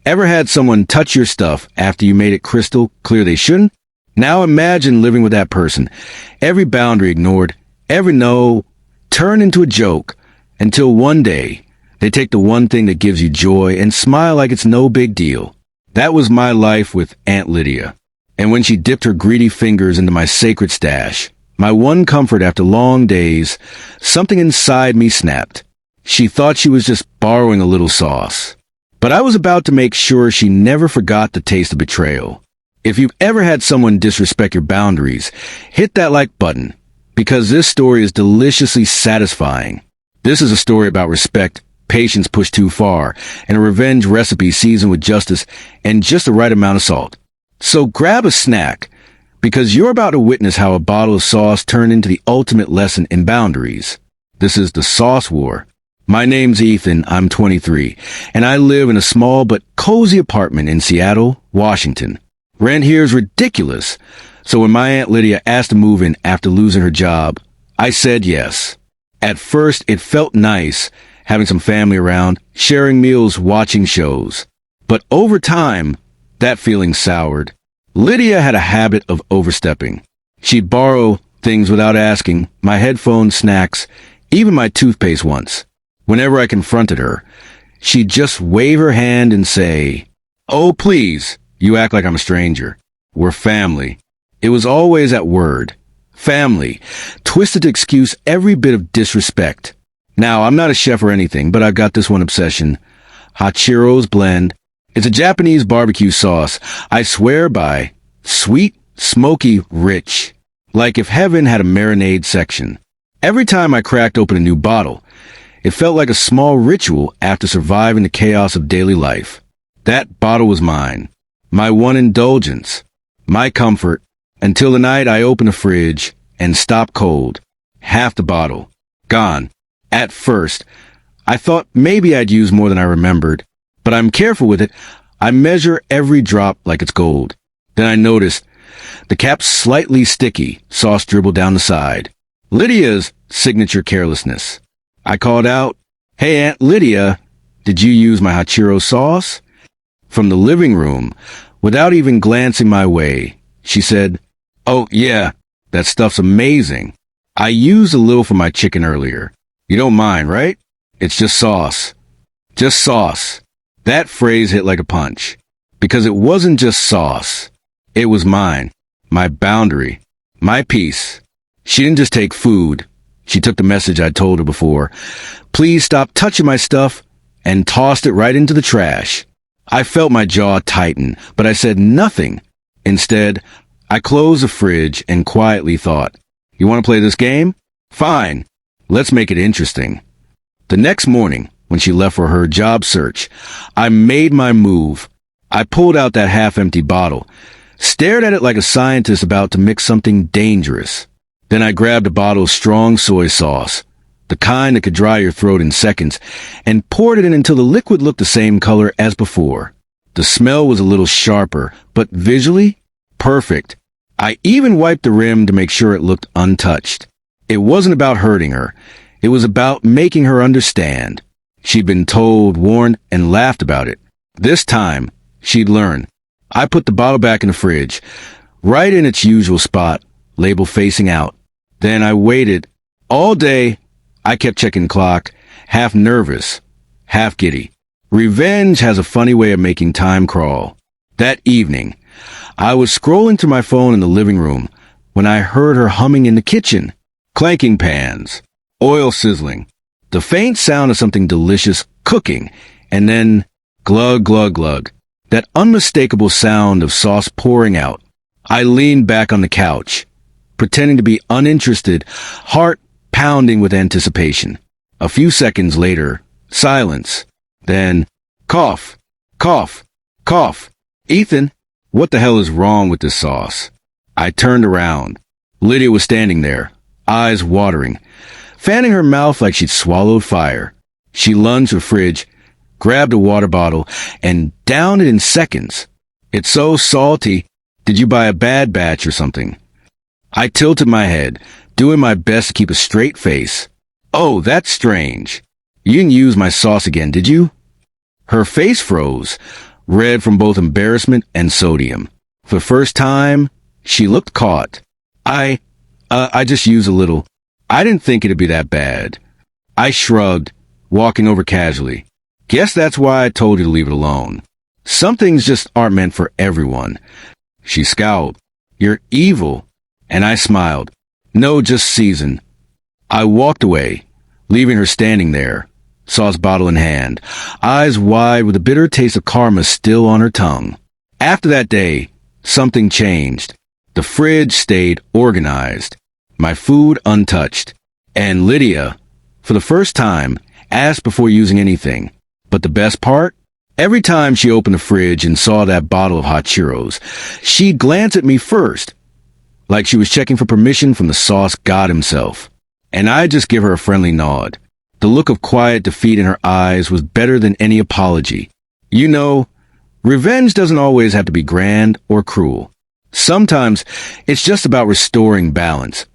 Ever had someone touch your stuff after you made it crystal clear they shouldn't? Now imagine living with that person. Every boundary ignored, every no turned into a joke, until one day they take the one thing that gives you joy and smile like it's no big deal. That was my life with Aunt Lydia. And when she dipped her greedy fingers into my sacred stash, my one comfort after long days, something inside me snapped. She thought she was just borrowing a little sauce. But I was about to make sure she never forgot the taste of betrayal. If you've ever had someone disrespect your boundaries, hit that like button, because this story is deliciously satisfying. This is a story about respect, patience pushed too far, and a revenge recipe seasoned with justice and just the right amount of salt. So grab a snack, because you're about to witness how a bottle of sauce turned into the ultimate lesson in boundaries. This is the Sauce War. My name's Ethan, I'm 23, and I live in a small but cozy apartment in Seattle, Washington. Rent here is ridiculous, so when my Aunt Lydia asked to move in after losing her job, I said yes. At first, it felt nice, having some family around, sharing meals, watching shows. But over time, that feeling soured. Lydia had a habit of overstepping. She'd borrow things without asking, my headphones, snacks, even my toothpaste once. Whenever I confronted her, she'd just wave her hand and say, "Oh, please, you act like I'm a stranger. We're family." It was always that word, family, twisted to excuse every bit of disrespect. Now, I'm not a chef or anything, but I've got this one obsession. Hachiro's blend. It's a Japanese barbecue sauce I swear by. Sweet, smoky, rich. Like if heaven had a marinade section. Every time I cracked open a new bottle, it felt like a small ritual after surviving the chaos of daily life. That bottle was mine. My one indulgence. My comfort. Until the night I opened the fridge and stopped cold. Half the bottle. Gone. At first, I thought maybe I'd use more than I remembered. But I'm careful with it. I measure every drop like it's gold. Then I noticed the cap's slightly sticky, sauce dribbled down the side. Lydia's signature carelessness. I called out, "Hey, Aunt Lydia, did you use my Hachiro sauce?" From the living room, without even glancing my way, she said, "Oh, yeah, that stuff's amazing. I used a little for my chicken earlier. You don't mind, right? It's just sauce. Just sauce." That phrase hit like a punch, because it wasn't just sauce. It was mine, my boundary, my piece. She didn't just take food. She took the message I'd told her before. "Please stop touching my stuff," and tossed it right into the trash. I felt my jaw tighten, but I said nothing. Instead, I closed the fridge and quietly thought, "You want to play this game? Fine. Let's make it interesting." The next morning, when she left for her job search, I made my move. I pulled out that half-empty bottle, stared at it like a scientist about to mix something dangerous. Then I grabbed a bottle of strong soy sauce, the kind that could dry your throat in seconds, and poured it in until the liquid looked the same color as before. The smell was a little sharper, but visually, perfect. I even wiped the rim to make sure it looked untouched. It wasn't about hurting her. It was about making her understand. She'd been told, warned, and laughed about it. This time, she'd learn. I put the bottle back in the fridge, right in its usual spot, label facing out. Then I waited. All day, I kept checking the clock, half nervous, half giddy. Revenge has a funny way of making time crawl. That evening, I was scrolling through my phone in the living room when I heard her humming in the kitchen. Clanking pans, oil sizzling, the faint sound of something delicious cooking, and then glug, glug, glug, that unmistakable sound of sauce pouring out. I leaned back on the couch, pretending to be uninterested, heart pounding with anticipation. A few seconds later, silence. Then, cough, cough, cough. "Ethan, what the hell is wrong with this sauce?" I turned around. Lydia was standing there, eyes watering, fanning her mouth like she'd swallowed fire. She lunged to the fridge, grabbed a water bottle, and downed it in seconds. "It's so salty. Did you buy a bad batch or something?" I tilted my head, doing my best to keep a straight face. "Oh, that's strange. You didn't use my sauce again, did you?" Her face froze, red from both embarrassment and sodium. For the first time, she looked caught. I just used a little. I didn't think it'd be that bad. I shrugged, walking over casually. Guess that's why I told you to leave it alone. Some things just aren't meant for everyone. She scowled. You're evil. And I smiled. No, just seasoned. I walked away, leaving her standing there, sauce bottle in hand, eyes wide with the bitter taste of karma still on her tongue. After that day, something changed. The fridge stayed organized, my food untouched, and Lydia, for the first time, asked before using anything. But the best part? Every time she opened the fridge and saw that bottle of hot churros, she'd glance at me first, like she was checking for permission from the sauce god himself. And I'd just give her a friendly nod. The look of quiet defeat in her eyes was better than any apology. You know, revenge doesn't always have to be grand or cruel. Sometimes it's just about restoring balance,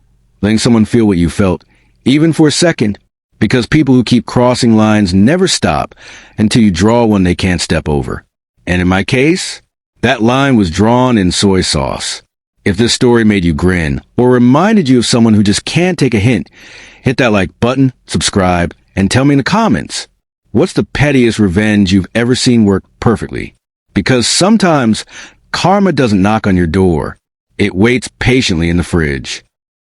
letting someone feel what you felt, even for a second, because people who keep crossing lines never stop until you draw one they can't step over. And in my case, that line was drawn in soy sauce. If this story made you grin or reminded you of someone who just can't take a hint, hit that like button, subscribe, and tell me in the comments, what's the pettiest revenge you've ever seen work perfectly? Because sometimes karma doesn't knock on your door. It waits patiently in the fridge.